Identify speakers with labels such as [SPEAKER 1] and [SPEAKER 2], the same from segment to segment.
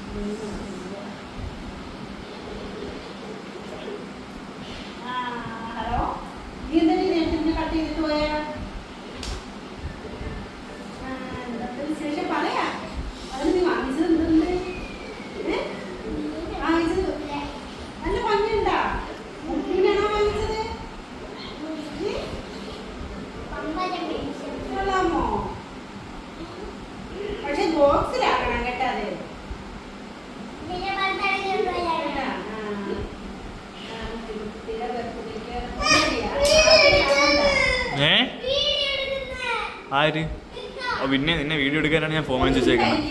[SPEAKER 1] Hello, നീ എന്താ നേരത്തെ കട്ട് ചെയ്തിട്ട് പോയാ? വിശേഷം പറയാ. അതിന് നീ വാങ്ങിച്ചത് എന്തുണ്ട്? വാങ്ങിച്ചത് നല്ല ഭംഗിയുണ്ടാ? മുട്ടിനാണോ വാങ്ങിച്ചത്? കൊള്ളാമോ? പക്ഷെ ബോക്സിലാക്കണം കേട്ടോ അത്.
[SPEAKER 2] ആര്? പിന്നെ നിന്നെ വീഡിയോ എടുക്കാനാണ് ഞാൻ ഫോൺ ചോദിച്ചേക്കുന്നത്.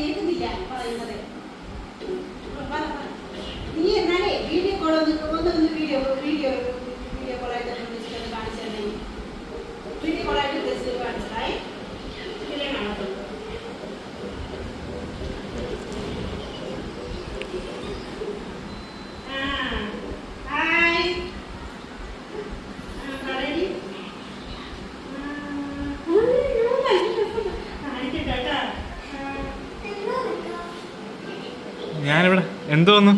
[SPEAKER 2] ഞാനിവിടെ എന്തോന്നു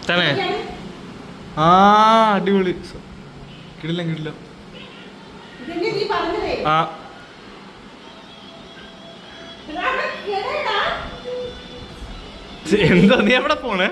[SPEAKER 2] തന്നെ? ആ, അടിപൊളി. കിടില്ല കിടില്ല. ആ എന്താ നീ എവിടെ പോണേ?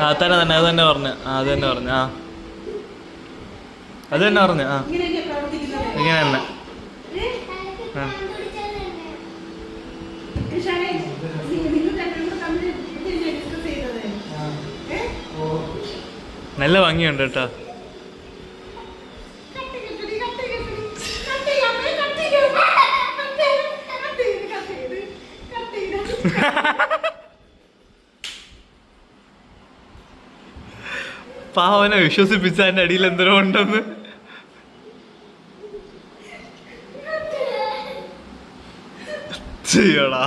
[SPEAKER 2] ആ തന്നെ തന്നെ അത് തന്നെ പറഞ്ഞു. ആ അത് തന്നെ പറഞ്ഞു. ആ അത് തന്നെ പറഞ്ഞു. ആ ഇങ്ങനെ തന്നെ. നല്ല ഭംഗിയുണ്ട് കേട്ടോ. പാവനെ വിശ്വസിപ്പിച്ച അതിന്റെ അടിയിൽ എന്തോ ഉണ്ടെന്ന്. ചെയ്യടാ.